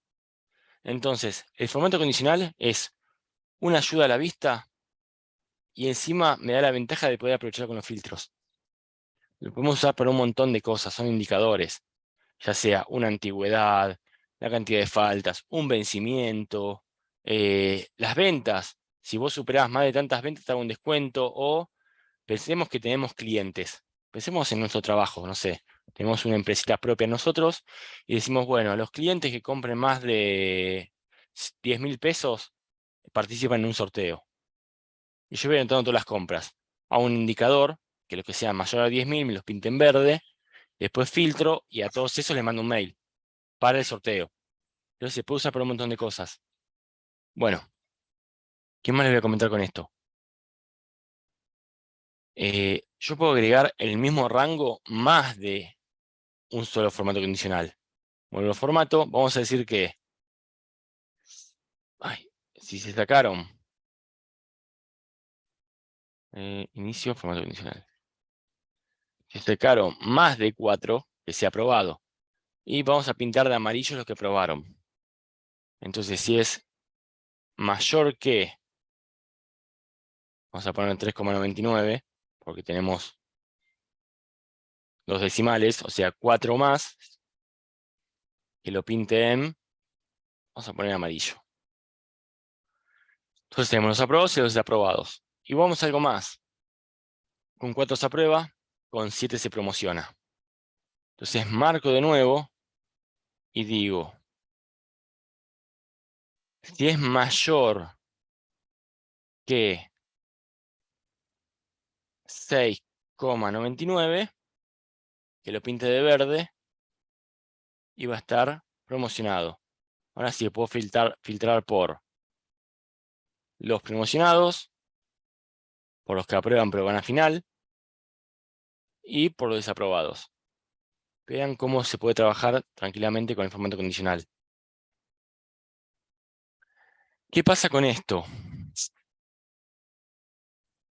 Entonces, el formato condicional es una ayuda a la vista y encima me da la ventaja de poder aprovechar con los filtros. Lo podemos usar para un montón de cosas, son indicadores, ya sea una antigüedad, la cantidad de faltas, un vencimiento, las ventas. Si vos superás más de tantas ventas, te hago un descuento. O pensemos que tenemos clientes. Pensemos en nuestro trabajo, no sé. Tenemos una empresita propia nosotros y decimos, bueno, los clientes que compren más de 10.000 pesos participan en un sorteo. Y yo voy anotando todas las compras. A un indicador, que los que sean mayor a 10.000 me los pinte en verde. Después filtro y a todos esos les mando un mail para el sorteo. Entonces se puede usar para un montón de cosas. Bueno, ¿qué más les voy a comentar con esto? Yo puedo agregar el mismo rango más de un solo formato condicional. Bueno, el formato, vamos a decir que si se sacaron inicio formato condicional. Si se sacaron más de 4, que sea aprobado. Y vamos a pintar de amarillo los que aprobaron. Entonces, si es mayor que, vamos a poner 3,99, porque tenemos los decimales, o sea, 4 más, que lo pinte en, vamos a poner amarillo. Entonces tenemos los aprobados y los desaprobados. Y vamos a algo más. Con 4 se aprueba, con 7 se promociona. Entonces marco de nuevo y digo, si es mayor que 6,99, que lo pinte de verde y va a estar promocionado. Ahora sí puedo filtrar por los promocionados, por los que aprueban pero van a final, y por los desaprobados. Vean cómo se puede trabajar tranquilamente con el formato condicional. ¿Qué pasa con esto?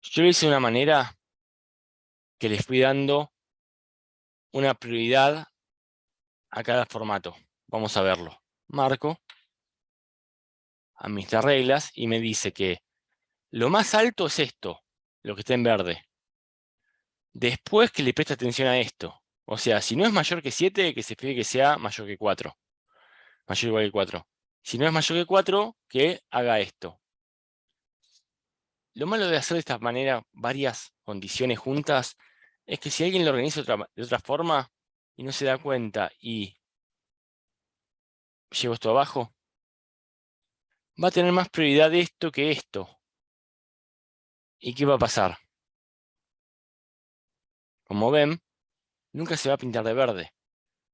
Yo lo hice de una manera que les fui dando una prioridad a cada formato. Vamos a verlo. Marco, administrar reglas, y me dice que lo más alto es esto, lo que está en verde. Después que le preste atención a esto. O sea, si no es mayor que 7, que se fije que sea mayor que 4. Mayor o igual que 4. Si no es mayor que 4, que haga esto. Lo malo de hacer de esta manera varias condiciones juntas es que si alguien lo organiza de otra forma y no se da cuenta y llevo esto abajo, va a tener más prioridad esto que esto. ¿Y qué va a pasar? Como ven, nunca se va a pintar de verde.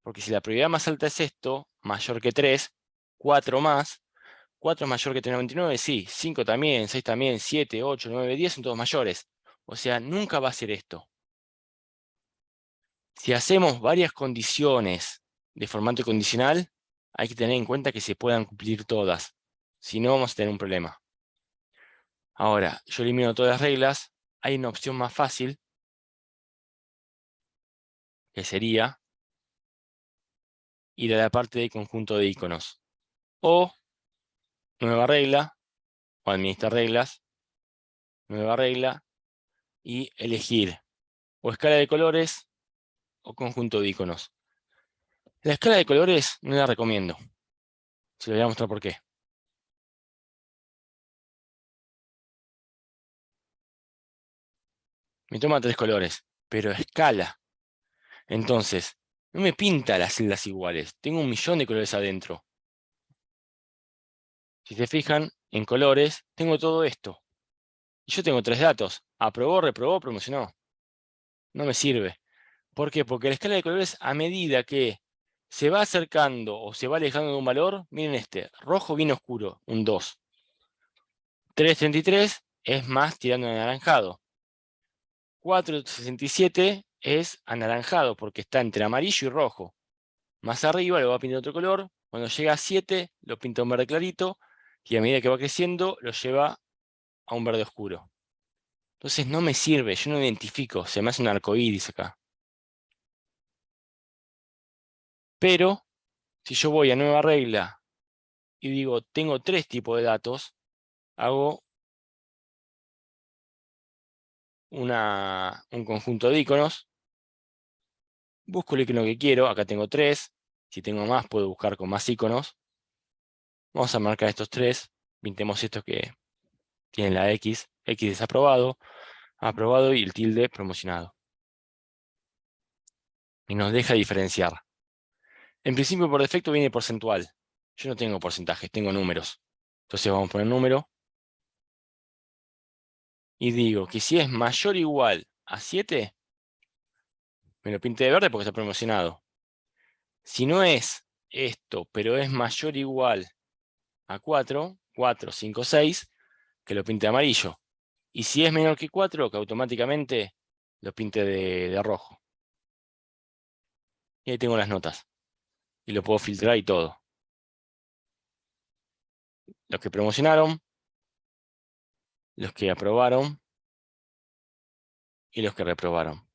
Porque si la prioridad más alta es esto, mayor que 3, 4 más, 4 es mayor que 3,99, sí, 5 también, 6 también, 7, 8, 9, 10 son todos mayores. O sea, nunca va a ser esto. Si hacemos varias condiciones de formato condicional, hay que tener en cuenta que se puedan cumplir todas. Si no, vamos a tener un problema. Ahora, yo elimino todas las reglas. Hay una opción más fácil, que sería ir a la parte de conjunto de iconos. O nueva regla, o administrar reglas, nueva regla, y elegir o escala de colores o conjunto de iconos. La escala de colores no la recomiendo. Se lo voy a mostrar por qué. Me toma 3 colores, pero escala. Entonces, no me pinta las celdas iguales. Tengo 1.000.000 de colores adentro. Si se fijan, en colores, tengo todo esto. Y yo tengo 3 datos. Aprobó, reprobó, promocionó. No me sirve. ¿Por qué? Porque la escala de colores, a medida que se va acercando o se va alejando de un valor, miren este, rojo bien oscuro, un 2. 3,33 es más tirando a anaranjado. 4,67 es anaranjado porque está entre amarillo y rojo. Más arriba lo va a pintar otro color. Cuando llega a 7 lo pinta un verde clarito y a medida que va creciendo lo lleva a un verde oscuro. Entonces no me sirve, yo no identifico, se me hace un arcoíris acá. Pero si yo voy a nueva regla y digo tengo 3 tipos de datos, hago un conjunto de iconos, busco el icono que quiero, acá tengo 3, Si tengo más, puedo buscar con más iconos. Vamos a marcar estos 3. Pintemos estos que tienen la X. X desaprobado, aprobado y el tilde promocionado. Y nos deja diferenciar. En principio, por defecto, viene porcentual. Yo no tengo porcentajes, tengo números. Entonces vamos a poner número. Y digo que si es mayor o igual a 7, me lo pinte de verde porque está promocionado. Si no es esto, pero es mayor o igual a 4, 4, 5, 6, que lo pinte de amarillo. Y si es menor que 4, que automáticamente lo pinte de rojo. Y ahí tengo las notas. Y lo puedo filtrar y todo. Los que promocionaron, los que aprobaron y los que reprobaron.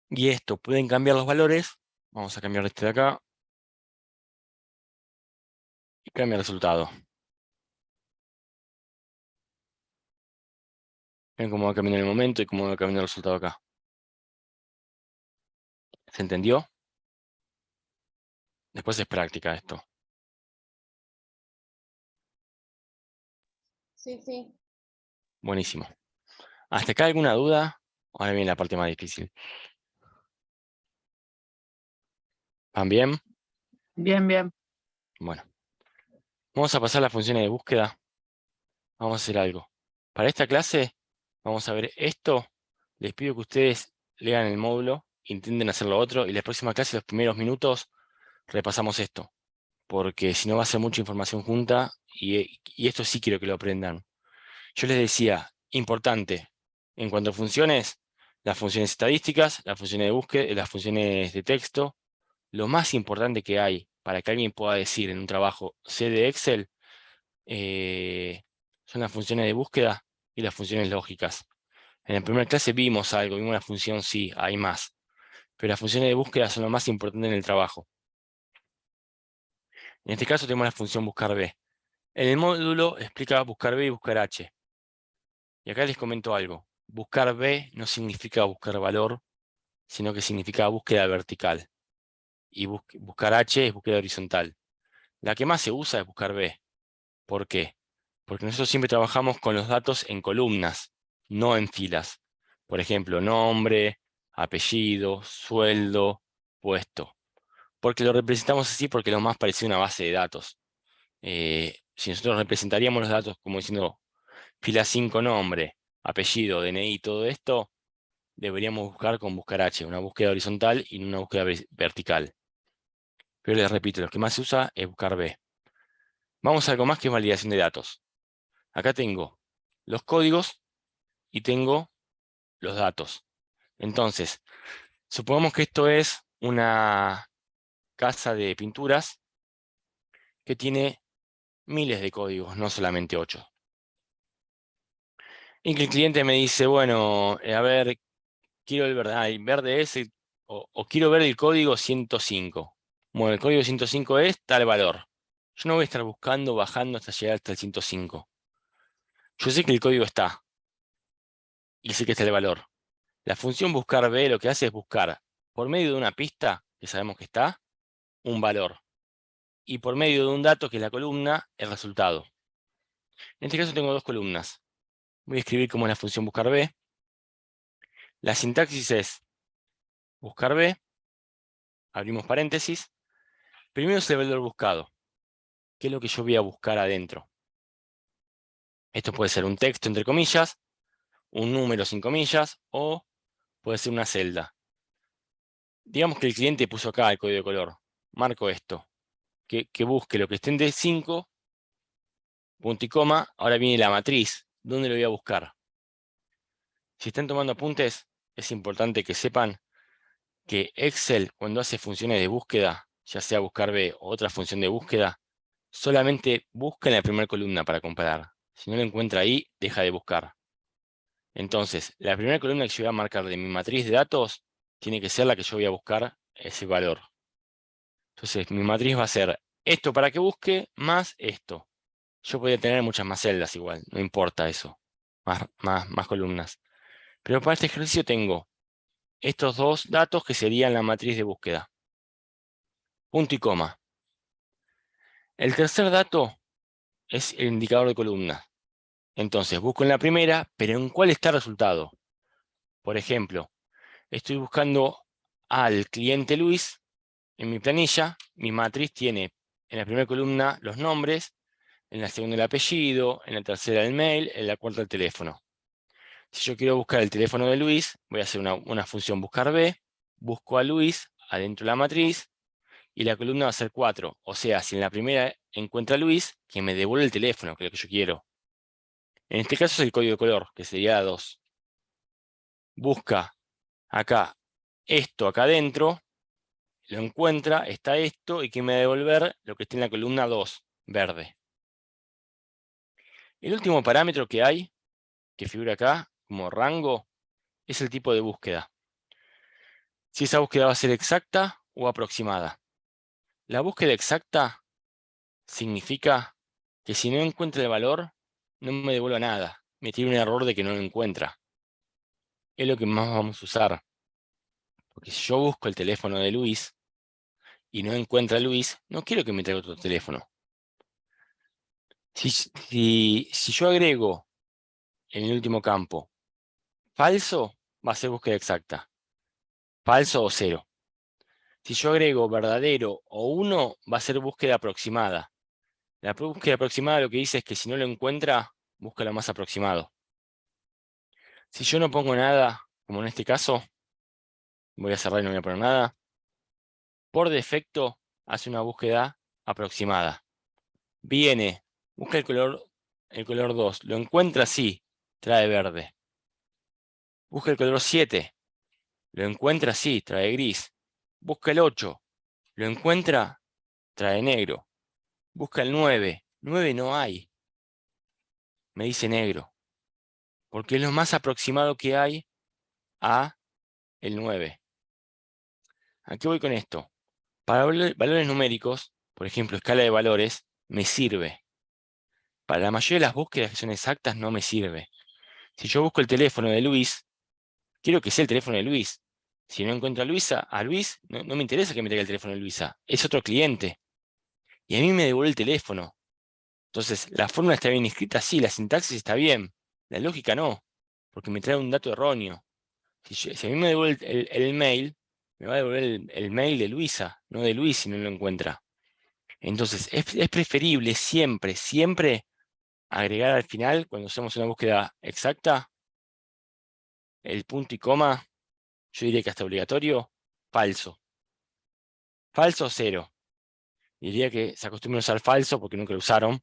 Y esto, pueden cambiar los valores. Vamos a cambiar este de acá. Y cambia el resultado. Ven cómo va cambiando en el momento y cómo va cambiando el resultado acá. ¿Se entendió? Después es práctica esto. Sí, sí. Buenísimo. ¿Hasta acá alguna duda? Ahora viene la parte más difícil. ¿Van bien? Bien, bien. Bueno. Vamos a pasar a las funciones de búsqueda. Vamos a hacer algo. Para esta clase vamos a ver esto. Les pido que ustedes lean el módulo, intenten hacer lo otro y la próxima clase, los primeros minutos, repasamos esto. Porque si no va a ser mucha información junta y esto sí quiero que lo aprendan. Yo les decía, importante, en cuanto a funciones, las funciones estadísticas, las funciones de búsqueda, las funciones de texto, lo más importante que hay para que alguien pueda decir en un trabajo sé de Excel, son las funciones de búsqueda y las funciones lógicas. En la primera clase vimos algo, vimos la función sí, hay más. Pero las funciones de búsqueda son lo más importante en el trabajo. En este caso tenemos la función buscar B. En el módulo explica buscar B y buscar H. Y acá les comento algo. Buscar B no significa buscar valor, sino que significa búsqueda vertical. Y buscar H es búsqueda horizontal. La que más se usa es buscar B. ¿Por qué? Porque nosotros siempre trabajamos con los datos en columnas, no en filas. Por ejemplo, nombre, apellido, sueldo, puesto. Porque lo representamos así porque es lo más parecido a una base de datos. Si nosotros representaríamos los datos como diciendo fila 5 nombre, apellido, DNI, todo esto, deberíamos buscar con buscar H, una búsqueda horizontal y una búsqueda vertical. Pero les repito, lo que más se usa es buscar B. Vamos a algo más que es validación de datos. Acá tengo los códigos y tengo los datos. Entonces, supongamos que esto es una casa de pinturas que tiene miles de códigos, no solamente 8. Y que el cliente me dice, bueno, a ver, quiero el verde ese, o quiero ver el código 105. Bueno, el código 105 es tal valor. Yo no voy a estar buscando, bajando hasta llegar hasta el 105. Yo sé que el código está, y sé que está el valor. La función buscar B lo que hace es buscar, por medio de una pista, que sabemos que está, un valor. Y por medio de un dato, que es la columna, el resultado. En este caso tengo dos columnas. Voy a escribir cómo es la función buscar B. La sintaxis es buscar B, abrimos paréntesis. Primero es el valor buscado. ¿Qué es lo que yo voy a buscar adentro? Esto puede ser un texto entre comillas, un número sin comillas, o puede ser una celda. Digamos que el cliente puso acá el código de color. Marco esto. Que busque lo que esté en D5, punto y coma. Ahora viene la matriz. ¿Dónde lo voy a buscar? Si están tomando apuntes, es importante que sepan que Excel, cuando hace funciones de búsqueda, ya sea buscar B o otra función de búsqueda, solamente busca en la primera columna para comparar. Si no lo encuentra ahí, deja de buscar. Entonces, la primera columna que yo voy a marcar de mi matriz de datos tiene que ser la que yo voy a buscar ese valor. Entonces, mi matriz va a ser esto para que busque más esto. Yo podría tener muchas más celdas igual, no importa eso, más columnas. Pero para este ejercicio tengo estos dos datos que serían la matriz de búsqueda. Punto y coma. El tercer dato es el indicador de columnas. Entonces, busco en la primera, pero ¿en cuál está el resultado? Por ejemplo, estoy buscando al cliente Luis en mi planilla. Mi matriz tiene en la primera columna los nombres, en la segunda el apellido, en la tercera el mail, en la cuarta el teléfono. Si yo quiero buscar el teléfono de Luis, voy a hacer una función buscar B, busco a Luis adentro de la matriz, y la columna va a ser 4. O sea, si en la primera encuentra a Luis, que me devuelve el teléfono, que es lo que yo quiero. En este caso es el código de color, que sería 2. Busca acá esto acá adentro, lo encuentra, está esto, y que me va a devolver lo que está en la columna 2, verde. El último parámetro que hay, que figura acá como rango, es el tipo de búsqueda. Si esa búsqueda va a ser exacta o aproximada. La búsqueda exacta significa que si no encuentra el valor, no me devuelva nada. Me tiene un error de que no lo encuentra. Es lo que más vamos a usar. Porque si yo busco el teléfono de Luis y no encuentra a Luis, no quiero que me traiga otro teléfono. Si yo agrego en el último campo falso, va a ser búsqueda exacta. Falso o 0. Si yo agrego verdadero o 1, va a ser búsqueda aproximada. La búsqueda aproximada lo que dice es que si no lo encuentra, busca lo más aproximado. Si yo no pongo nada, como en este caso, voy a cerrar y no voy a poner nada, por defecto hace una búsqueda aproximada. Viene, busca el color 2, lo encuentra, sí, trae verde. Busca el color 7, lo encuentra, sí, trae gris. Busca el 8, lo encuentra, trae negro. Busca el 9, 9 no hay, me dice negro, porque es lo más aproximado que hay a el 9. ¿A qué voy con esto? Para valores numéricos, por ejemplo, escala de valores, me sirve. Para la mayoría de las búsquedas que son exactas no me sirve. Si yo busco el teléfono de Luis, quiero que sea el teléfono de Luis. Si no encuentro a Luis, no me interesa que me traiga el teléfono de Luisa. Es otro cliente. Y a mí me devuelve el teléfono. Entonces, ¿la fórmula está bien escrita? Sí, la sintaxis está bien. La lógica no, porque me trae un dato erróneo. Si a mí me devuelve el mail, me va a devolver el mail de Luisa, no de Luis si no lo encuentra. Entonces, es preferible siempre, siempre agregar al final, cuando hacemos una búsqueda exacta, el punto y coma, yo diría que hasta obligatorio, falso. Falso o 0. Diría que se acostumbran a usar falso porque nunca lo usaron.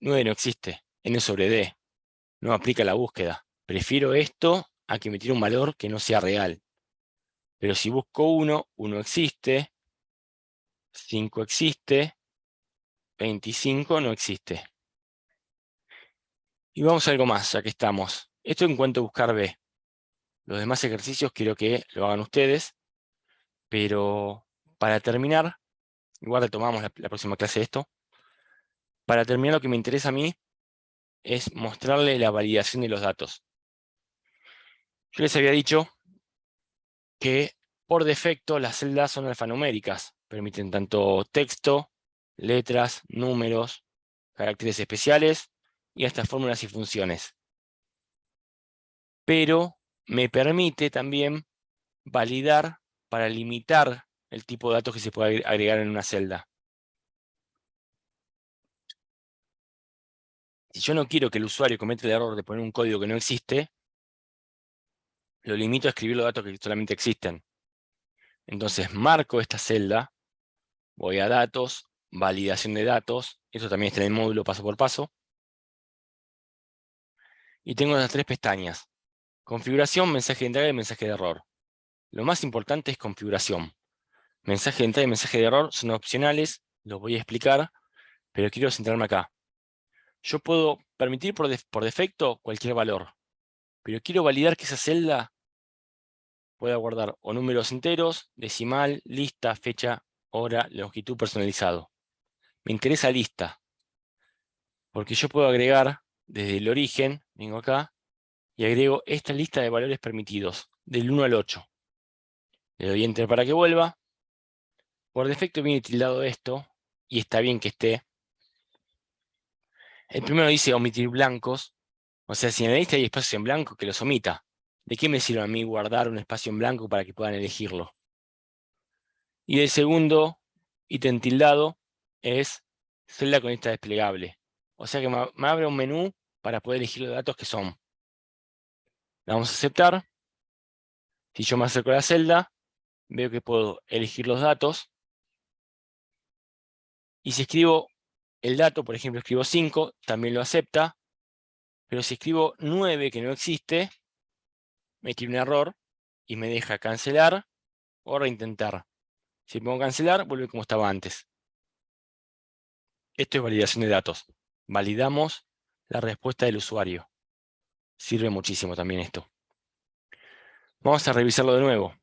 9 no existe, N sobre D. No aplica la búsqueda. Prefiero esto a que me tire un valor que no sea real. Pero si busco 1, 1 existe, 5 existe, 25 no existe. Y vamos a algo más, ya que estamos. Esto en cuanto a buscar B. Los demás ejercicios quiero que lo hagan ustedes, pero para terminar, igual retomamos la próxima clase de esto. Para terminar, lo que me interesa a mí es mostrarles la validación de los datos. Yo les había dicho que por defecto las celdas son alfanuméricas, permiten tanto texto, letras, números, caracteres especiales y hasta fórmulas y funciones. Pero me permite también validar para limitar el tipo de datos que se puede agregar en una celda. Si yo no quiero que el usuario cometa el error de poner un código que no existe, lo limito a escribir los datos que solamente existen. Entonces marco esta celda, voy a datos, validación de datos, eso también está en el módulo paso por paso. Y tengo las 3 pestañas. Configuración, mensaje de entrada y mensaje de error. Lo más importante es configuración. Mensaje de entrada y mensaje de error son opcionales, los voy a explicar, pero quiero centrarme acá. Yo puedo permitir por defecto cualquier valor, pero quiero validar que esa celda pueda guardar o números enteros, decimal, lista, fecha, hora, longitud personalizado. Me interesa lista, porque yo puedo agregar desde el origen, vengo acá, y agrego esta lista de valores permitidos, del 1 al 8. Le doy Enter para que vuelva. Por defecto viene tildado esto, y está bien que esté. El primero dice omitir blancos, o sea, si en la lista hay espacios en blanco, que los omita. ¿De qué me sirve a mí guardar un espacio en blanco para que puedan elegirlo? Y el segundo ítem tildado es celda con lista desplegable. O sea que me abre un menú para poder elegir los datos que son. Le vamos a aceptar. Si yo me acerco a la celda, veo que puedo elegir los datos. Y si escribo el dato, por ejemplo, escribo 5, también lo acepta. Pero si escribo 9, que no existe, me tiene un error y me deja cancelar o reintentar. Si pongo cancelar, vuelve como estaba antes. Esto es validación de datos. Validamos la respuesta del usuario. Sirve muchísimo también esto. Vamos a revisarlo de nuevo.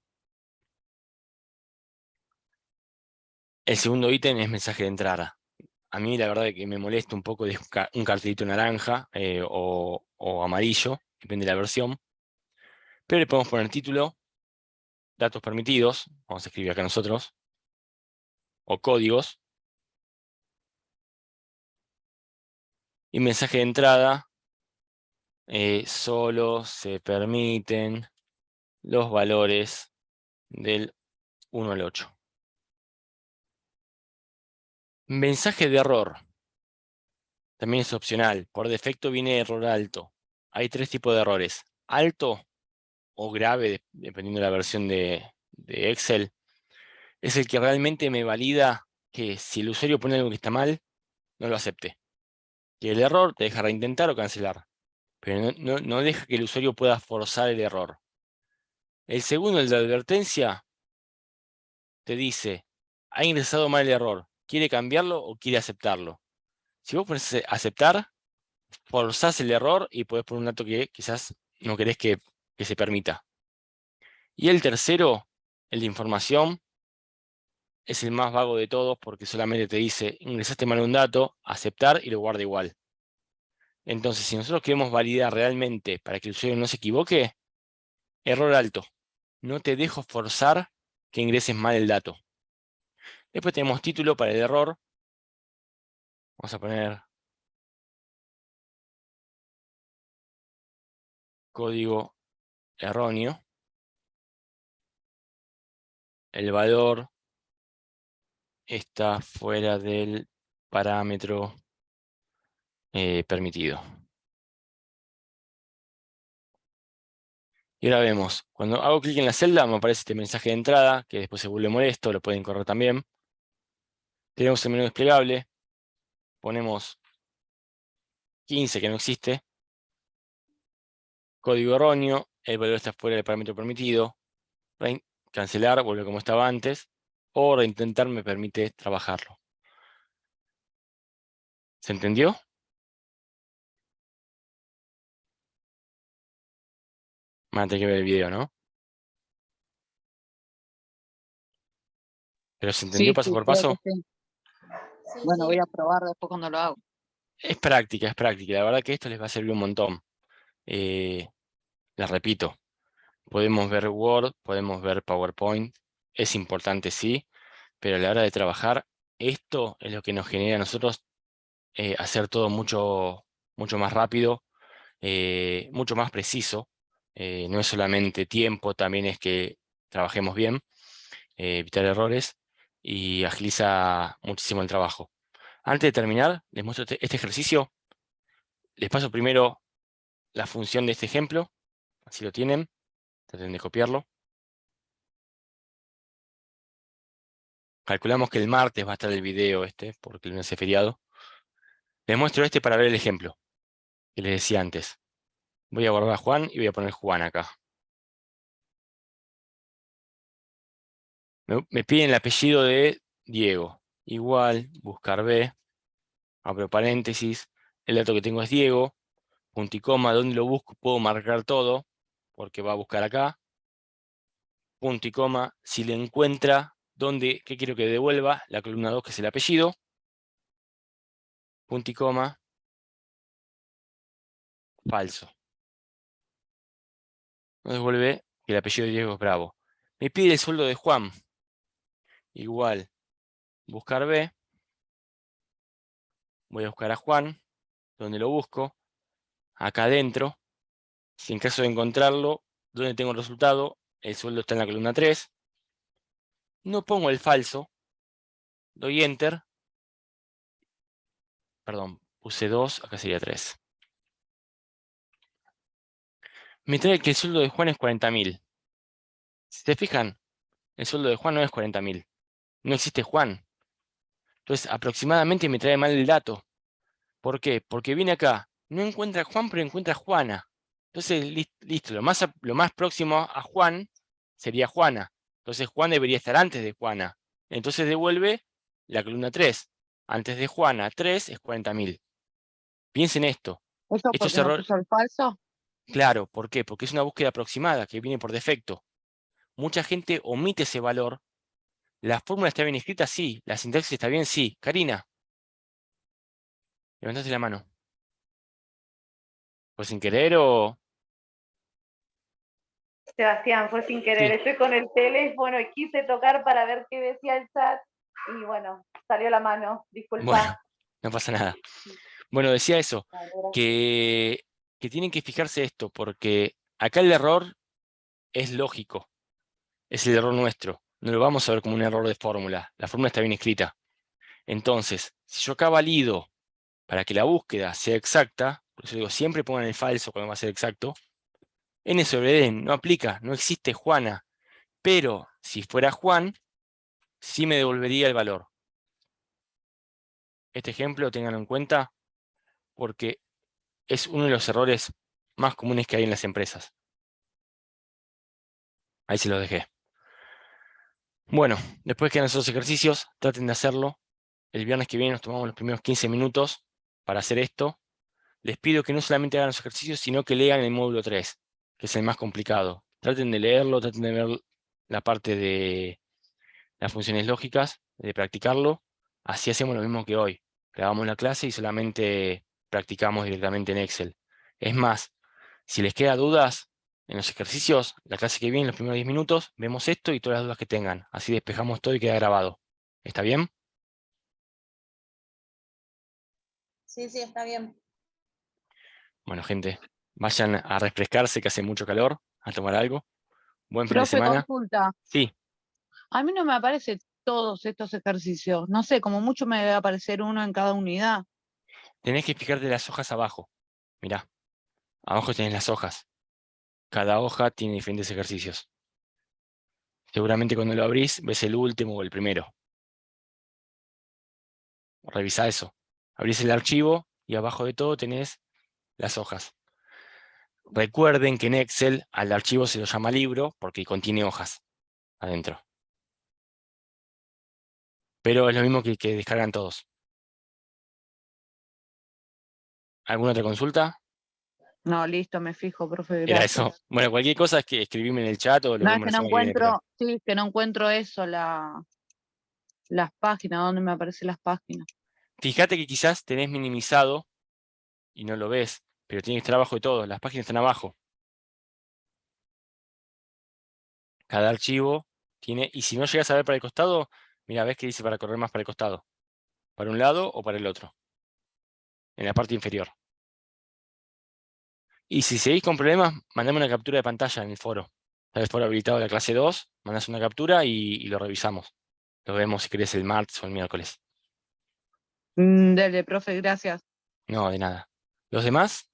El segundo ítem es mensaje de entrada. A mí la verdad es que me molesta un poco de un cartelito naranja o amarillo, depende de la versión. Pero le podemos poner título, datos permitidos, vamos a escribir acá nosotros, o códigos. Y mensaje de entrada, solo se permiten los valores del 1 al 8. Mensaje de error. También es opcional. Por defecto viene error alto. Hay 3 tipos de errores. Alto o grave, dependiendo de la versión de Excel. Es el que realmente me valida que si el usuario pone algo que está mal, no lo acepte. Que el error te deja reintentar o cancelar. Pero no deja que el usuario pueda forzar el error. El segundo, el de advertencia, te dice, ha ingresado mal el error. ¿Quiere cambiarlo o quiere aceptarlo? Si vos pones aceptar, forzás el error y podés poner un dato que quizás no querés que se permita. Y el tercero, el de información, es el más vago de todos porque solamente te dice, ingresaste mal un dato, aceptar y lo guarda igual. Entonces, si nosotros queremos validar realmente para que el usuario no se equivoque, error alto. No te dejo forzar que ingreses mal el dato. Después tenemos título para el error. Vamos a poner código erróneo. El valor está fuera del parámetro permitido. Y ahora vemos, cuando hago clic en la celda me aparece este mensaje de entrada, que después se vuelve molesto, lo pueden correr también. Tenemos el menú desplegable, ponemos 15 que no existe, código erróneo, el valor está fuera del parámetro permitido, cancelar, vuelve como estaba antes, o reintentar me permite trabajarlo. ¿Se entendió? Van a tener que ver el video, ¿no? ¿Pero se entendió paso por creo paso? que sí. Sí, Bueno, sí. voy a probar después cuando lo hago. Es práctica, es práctica. La verdad que esto les va a servir un montón. Les repito, podemos ver Word, podemos ver PowerPoint. Es importante, sí, pero a la hora de trabajar, esto es lo que nos genera a nosotros hacer todo mucho más rápido, mucho más preciso. No es solamente tiempo, también es que trabajemos bien, evitar errores y agiliza muchísimo el trabajo. Antes de terminar, les muestro este ejercicio. Les paso primero la función de este ejemplo, así lo tienen, traten de copiarlo. Calculamos que el martes va a estar el video porque el lunes es feriado. Les muestro para ver el ejemplo que les decía antes. Voy a guardar a Juan y voy a poner Juan acá. Me piden el apellido de Diego. Igual, buscar B, abro paréntesis, el dato que tengo es Diego, punto y coma, ¿dónde lo busco? Puedo marcar todo, porque va a buscar acá. Punto y coma, si le encuentra, ¿qué quiero que devuelva? La columna 2, que es el apellido. Punto y coma, falso. nos devuelve que el apellido de Diego es Bravo. Me pide el sueldo de Juan. Igual, buscar B. Voy a buscar a Juan, donde lo busco, acá adentro. Si en caso de encontrarlo, donde tengo el resultado, el sueldo está en la columna 3. No pongo el falso, doy Enter. Perdón, puse 2, acá sería 3. Me trae que el sueldo de Juan es 40.000. Si se fijan, el sueldo de Juan no es 40.000. No existe Juan. Entonces, aproximadamente me trae mal el dato. ¿Por qué? Porque viene acá, no encuentra a Juan, pero encuentra a Juana. Entonces, listo, lo más próximo a Juan sería Juana. Entonces, Juan debería estar antes de Juana. Entonces, devuelve la columna 3. Antes de Juana, 3 es 40.000. Piensen esto. ¿Eso Estos porque no errores, puso el falso? claro, ¿por qué? Porque es una búsqueda aproximada que viene por defecto. Mucha gente omite ese valor. ¿La fórmula está bien escrita? Sí. ¿La sintaxis está bien? Sí. Karina, levantaste la mano. ¿Fue sin querer o...? Sebastián, fue sin querer. Sí. Estoy con el teléfono y quise tocar para ver qué decía el chat y bueno, salió la mano. Disculpa. Bueno, no pasa nada. Bueno, decía eso, que tienen que fijarse esto, porque acá el error es lógico. Es el error nuestro. No lo vamos a ver como un error de fórmula. La fórmula está bien escrita. Entonces, si yo acá valido para que la búsqueda sea exacta, por eso digo, siempre pongan el falso cuando va a ser exacto, N sobre D no aplica, no existe Juana. Pero si fuera Juan, sí me devolvería el valor. Este ejemplo, ténganlo en cuenta, porque es uno de los errores más comunes que hay en las empresas. Ahí se los dejé. Bueno, después quedan esos ejercicios, traten de hacerlo. El viernes que viene nos tomamos los primeros 15 minutos para hacer esto. Les pido que no solamente hagan los ejercicios, sino que lean el módulo 3, que es el más complicado. Traten de leerlo, traten de ver la parte de las funciones lógicas, de practicarlo. Así hacemos lo mismo que hoy. Grabamos la clase y solamente practicamos directamente en Excel. Es más, si les queda dudas en los ejercicios, la clase que viene, los primeros 10 minutos, vemos esto y todas las dudas que tengan. Así despejamos todo y queda grabado. ¿Está bien? Sí, sí, está bien. Bueno, gente, vayan a refrescarse, que hace mucho calor, a tomar algo. Buen fin de Profe, semana. consulta. Sí, A mí no me aparecen todos estos ejercicios. No sé, como mucho me debe aparecer uno en cada unidad. tenés que fijarte las hojas abajo. Mirá, abajo tenés las hojas. Cada hoja tiene diferentes ejercicios. Seguramente cuando lo abrís, ves el último o el primero. Revisa eso. Abrís el archivo y abajo de todo tenés las hojas. Recuerden que en Excel al archivo se lo llama libro porque contiene hojas adentro. Pero es lo mismo que descargan todos. ¿Alguna otra consulta? No, listo, me fijo, profe, Era gracias. eso. Bueno, cualquier cosa es que escribime en el chat o lo No, es vemos que la no semana que viene. Pero encuentro, sí, que no encuentro eso, las páginas, ¿dónde me aparecen las páginas? fíjate que quizás tenés minimizado y no lo ves, pero tiene que estar abajo de todo. Las páginas están abajo. Cada archivo tiene, y si no llegas a ver para el costado, mira, ves que dice para correr más para el costado. Para un lado o para el otro. En la parte inferior. Y si seguís con problemas, mandame una captura de pantalla en el foro. Está el foro habilitado de la clase 2, mandás una captura y lo revisamos. Lo vemos si querés el martes o el miércoles. Dele, profe, gracias. No, de nada. ¿Los demás?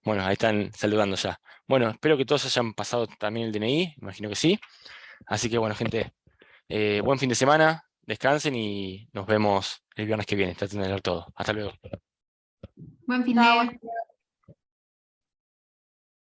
Bueno, ahí están saludando ya. Bueno, espero que todos hayan pasado también el DNI, imagino que sí. Así que bueno, gente, buen fin de semana, descansen y nos vemos el viernes que viene. Traten de leer todo. Hasta luego. Buen fin Chao, de... buen día.